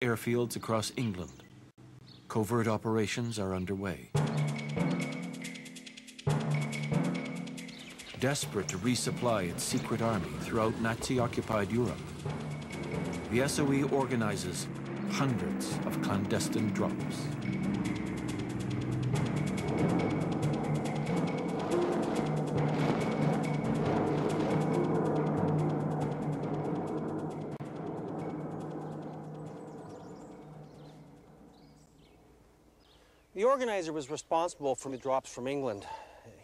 airfields across England. Covert operations are underway. Desperate to resupply its secret army throughout Nazi-occupied Europe, the SOE organizes hundreds of clandestine drops. The organizer was responsible for the drops from England.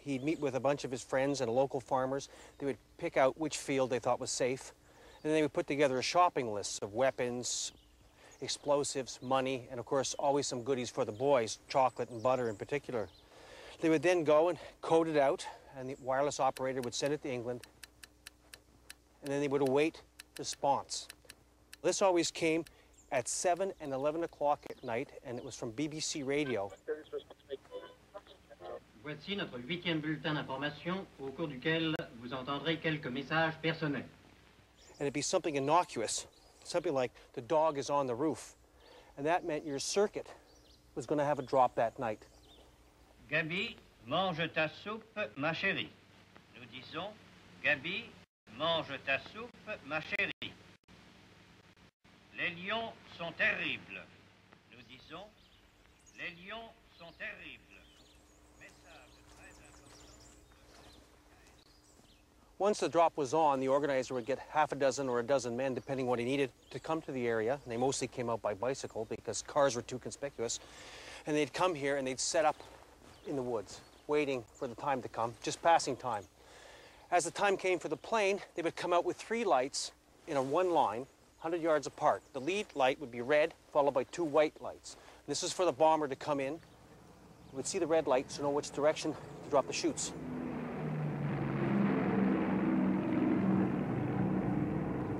He'd meet with a bunch of his friends and local farmers. They would pick out which field they thought was safe, and then they would put together a shopping list of weapons, explosives, money, and of course always some goodies for the boys, chocolate and butter in particular. They would then go and code it out, and the wireless operator would send it to England, and then they would await response. This always came at 7 and 11 o'clock at night, and it was from BBC Radio. Voici notre 8e bulletin d'information au cours duquel vous entendrez quelques messages personnels. And it'd be something innocuous, something like the dog is on the roof. And that meant your circuit was going to have a drop that night. Gabi, mange ta soupe, ma chérie. Nous disons, Gabi, mange ta soupe, ma chérie. Les lions sont terribles. Nous disons, les lions sont terribles. Once the drop was on, the organizer would get half a dozen or a dozen men, depending what he needed, to come to the area. And they mostly came out by bicycle because cars were too conspicuous. And they'd come here and they'd set up in the woods, waiting for the time to come, just passing time. As the time came for the plane, they would come out with 3 lights in a one line, 100 yards apart. The lead light would be red, followed by 2 white lights. And this is for the bomber to come in. He would see the red light to know which direction to drop the chutes.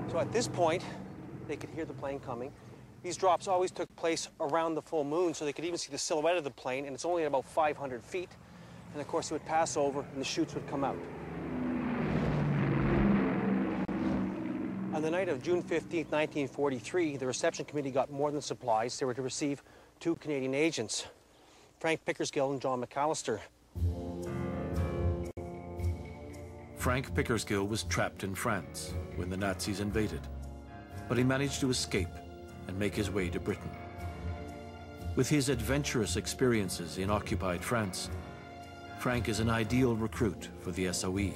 So at this point, they could hear the plane coming. These drops always took place around the full moon, so they could even see the silhouette of the plane, and it's only at about 500 feet. And of course, it would pass over, and the chutes would come out. On the night of June 15th, 1943, the reception committee got more than supplies. They were to receive 2 Canadian agents, Frank Pickersgill and John McAllister. Frank Pickersgill was trapped in France when the Nazis invaded, but he managed to escape and make his way to Britain. With his adventurous experiences in occupied France, Frank is an ideal recruit for the SOE.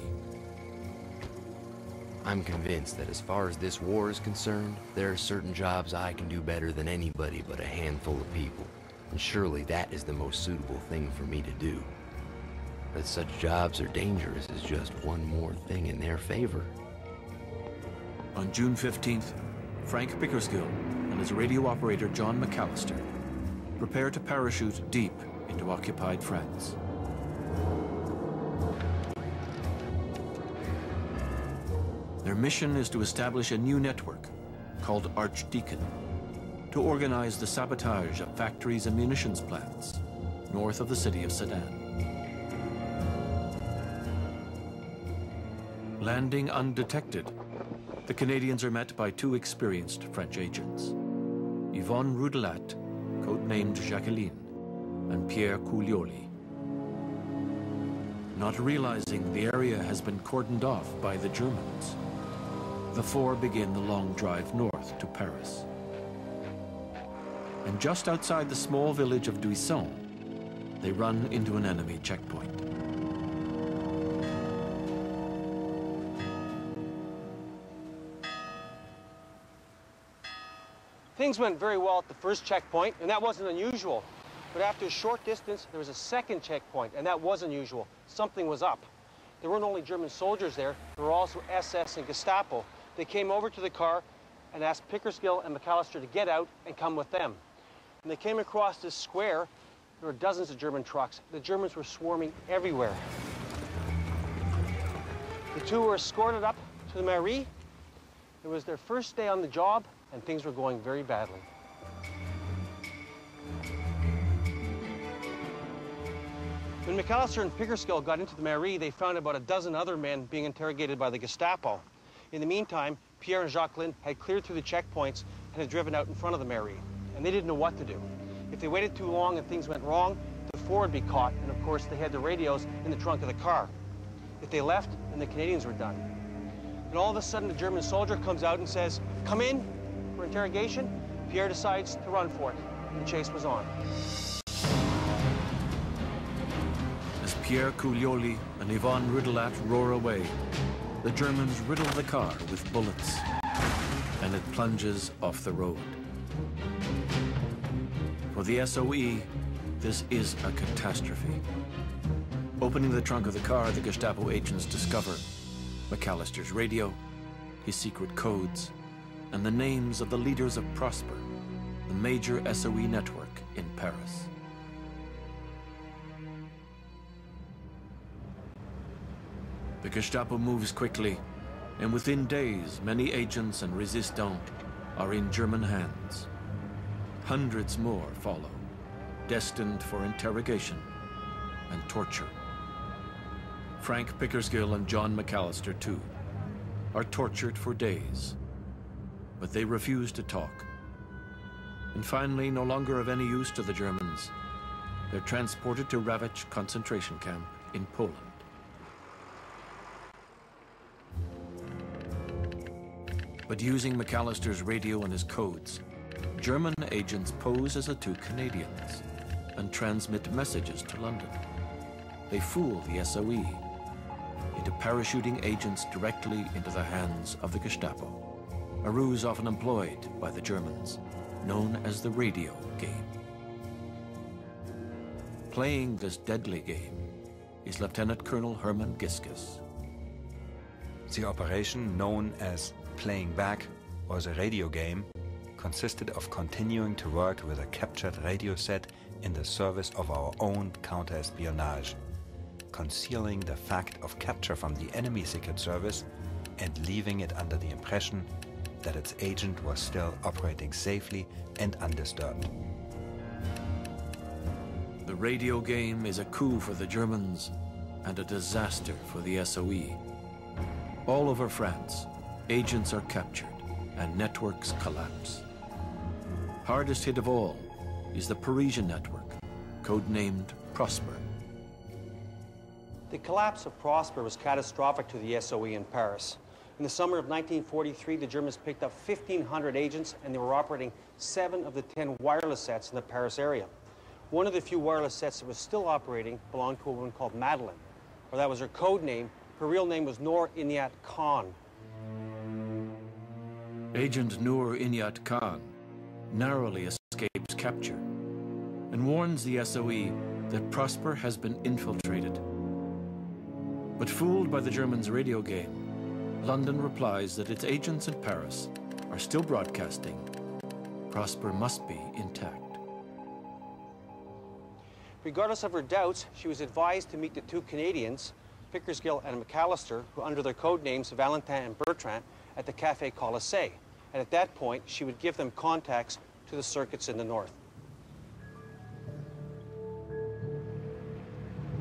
I'm convinced that as far as this war is concerned, there are certain jobs I can do better than anybody but a handful of people, and surely that is the most suitable thing for me to do. That such jobs are dangerous is just one more thing in their favor. On June 15th, Frank Pickersgill and his radio operator John McAllister prepare to parachute deep into occupied France. Their mission is to establish a new network called Archdeacon to organize the sabotage of factories and munitions plants north of the city of Sedan. Landing undetected, the Canadians are met by 2 experienced French agents, Yvonne Roudelat, codenamed Jacqueline, and Pierre Coulioli. Not realizing the area has been cordoned off by the Germans, the 4 begin the long drive north to Paris. And just outside the small village of Duisson, they run into an enemy checkpoint. Things went very well at the first checkpoint, and that wasn't unusual. But after a short distance, there was a second checkpoint, and that was unusual. Something was up. There weren't only German soldiers there, there were also SS and Gestapo. They came over to the car and asked Pickersgill and McAllister to get out and come with them. When they came across this square, there were dozens of German trucks. The Germans were swarming everywhere. The 2 were escorted up to the mairie. It was their first day on the job, and things were going very badly. When McAllister and Pickersgill got into the mairie, they found about a dozen other men being interrogated by the Gestapo. In the meantime, Pierre and Jacqueline had cleared through the checkpoints and had driven out in front of the mairie. and they didn't know what to do. If they waited too long and things went wrong, the four would be caught, and of course they had the radios in the trunk of the car. If they left, then the Canadians were done. And all of a sudden, a German soldier comes out and says, "Come in for interrogation." Pierre decides to run for it. The chase was on. As Pierre Cuglioli and Yvonne Riddelat roar away, the Germans riddle the car with bullets, and it plunges off the road. For the SOE, this is a catastrophe. Opening the trunk of the car, the Gestapo agents discover McAllister's radio, his secret codes, and the names of the leaders of Prosper, the major SOE network in Paris. The Gestapo moves quickly, and within days, many agents and resistants are in German hands. Hundreds more follow, destined for interrogation and torture. Frank Pickersgill and John McAllister, too, are tortured for days, but they refuse to talk. And finally, no longer of any use to the Germans, they're transported to Ravitch concentration camp in Poland. But using McAllister's radio and his codes, German agents pose as the two Canadians and transmit messages to London. They fool the SOE into parachuting agents directly into the hands of the Gestapo, a ruse often employed by the Germans, known as the radio game. Playing this deadly game is Lieutenant Colonel Hermann Giskus. The operation, known as playing back or the radio game, consisted of continuing to work with a captured radio set in the service of our own counter-espionage, concealing the fact of capture from the enemy Secret Service and leaving it under the impression that its agent was still operating safely and undisturbed. The radio game is a coup for the Germans and a disaster for the SOE. All over France, agents are captured and networks collapse. Hardest hit of all is the Parisian network, codenamed Prosper. The collapse of Prosper was catastrophic to the SOE in Paris. In the summer of 1943, the Germans picked up 1,500 agents, and they were operating 7 of the 10 wireless sets in the Paris area. One of the few wireless sets that was still operating belonged to a woman called Madeleine, or that was her code name. Her real name was Noor Inayat Khan. Agent Noor Inayat Khan narrowly escapes capture and warns the SOE that Prosper has been infiltrated. But fooled by the Germans' radio game, London replies that its agents in Paris are still broadcasting. Prosper must be intact. Regardless of her doubts, she was advised to meet the two Canadians, Pickersgill and McAllister, who under their code names Valentin and Bertrand, at the Café Colisée. And at that point, she would give them contacts to the circuits in the north.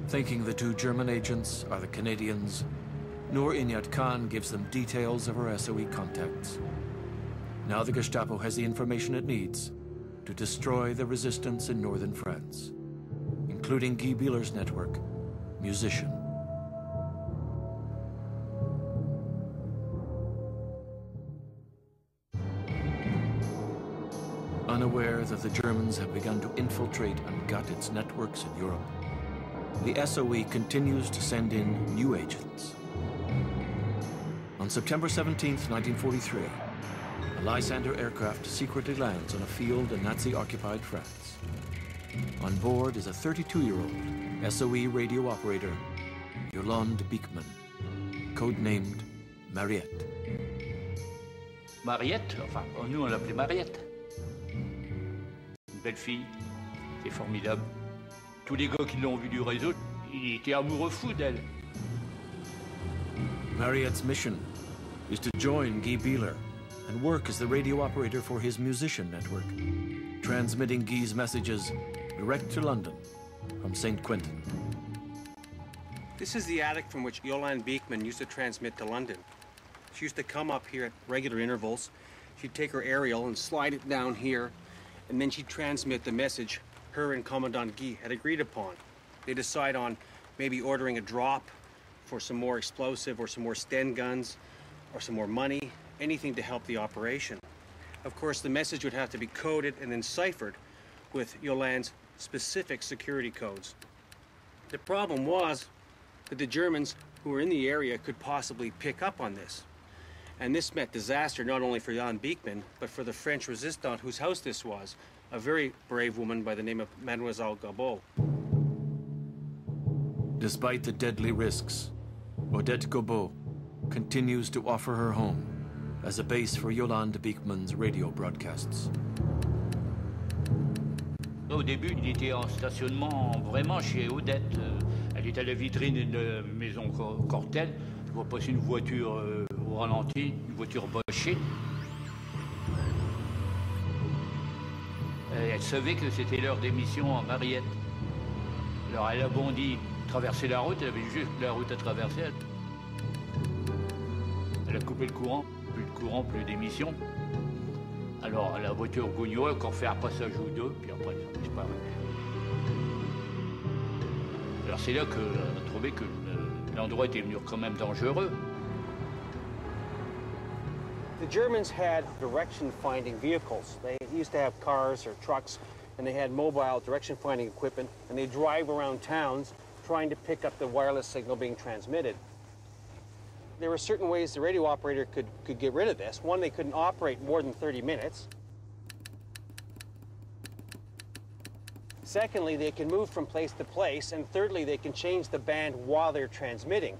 Thinking the two German agents are the Canadians, Noor Inayat Khan gives them details of her SOE contacts. Now the Gestapo has the information it needs to destroy the resistance in northern France, including Guy Bieler's network, Musician. Unaware that the Germans have begun to infiltrate and gut its networks in Europe, the SOE continues to send in new agents. On September 17, 1943, a Lysander aircraft secretly lands on a field in Nazi-occupied France. On board is a 32-year-old SOE radio operator, Yolande Beekman, codenamed Mariette. Mariette, enfin, nous on l'appelait Mariette. Une belle fille, c'est formidable. Tous les gars qui l'ont vu du réseau, ils étaient amoureux fous d'elle. Mariette's mission is to join Guy Bieler and work as the radio operator for his Musician network, transmitting Guy's messages direct to London from St. Quentin. This is the attic from which Yolande Beekman used to transmit to London. She used to come up here at regular intervals. She'd take her aerial and slide it down here, and then she'd transmit the message her and Commandant Guy had agreed upon. They decide on maybe ordering a drop for some more explosive or some more Sten guns or some more money, anything to help the operation. Of course, the message would have to be coded and then ciphered with Yolande's specific security codes. The problem was that the Germans who were in the area could possibly pick up on this. And this meant disaster not only for Jan Beekman, but for the French resistante whose house this was, a very brave woman by the name of Mademoiselle Gabot. Despite the deadly risks, Odette Gobot continues to offer her home as a base for Yolande Beekman's radio broadcasts. Au début, il était en stationnement vraiment chez Odette. Elle est à la vitrine d'une maison Cortel. Je vois passer une voiture au ralenti, une voiture bochée. Elle savait que c'était l'heure d'émission en Mariette. Alors elle a bondi, traversé la route, elle avait juste la route à traverser. Elle a coupé le courant, plus d'émission. Alors la voiture Gougnot a encore fait un passage ou deux, puis après ça a disparu. Alors c'est là qu'on a trouvé que l'endroit était devenu quand même dangereux. The Germans had direction-finding vehicles. They used to have cars or trucks, and they had mobile direction-finding equipment, and they drive around towns trying to pick up the wireless signal being transmitted. There were certain ways the radio operator could get rid of this. One, they couldn't operate more than 30 minutes. Secondly, they can move from place to place. And thirdly, they can change the band while they're transmitting.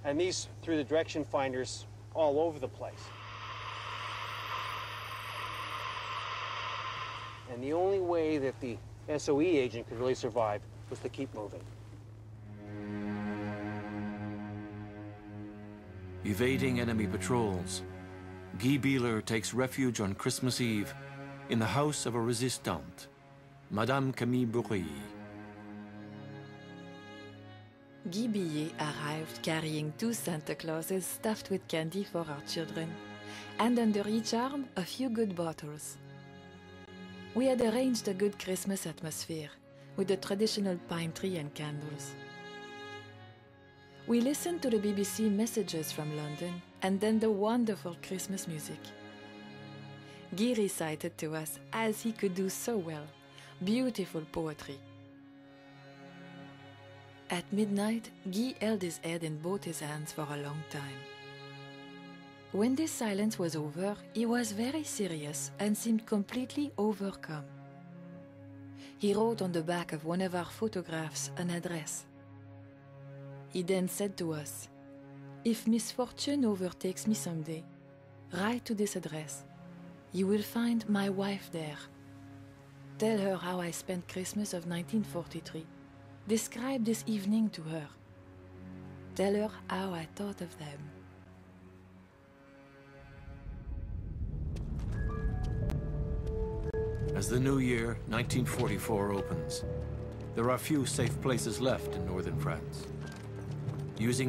And these through the direction finders all over the place. And the only way that the SOE agent could really survive was to keep moving. Evading enemy patrols, Guy Bieler takes refuge on Christmas Eve in the house of a resistante, Madame Camille Bourrier. Guy Bieler arrived carrying 2 Santa Clauses stuffed with candy for our children, and under each arm a few good bottles. We had arranged a good Christmas atmosphere with the traditional pine tree and candles. We listened to the BBC messages from London and then the wonderful Christmas music. Guy recited to us, as he could do so well, beautiful poetry. At midnight, Guy held his head in both his hands for a long time. When this silence was over, he was very serious and seemed completely overcome. He wrote on the back of one of our photographs an address. He then said to us, "If misfortune overtakes me someday, write to this address. You will find my wife there. Tell her how I spent Christmas of 1943. Describe this evening to her. Tell her how I thought of them." As the new year, 1944, opens, there are few safe places left in northern France. Using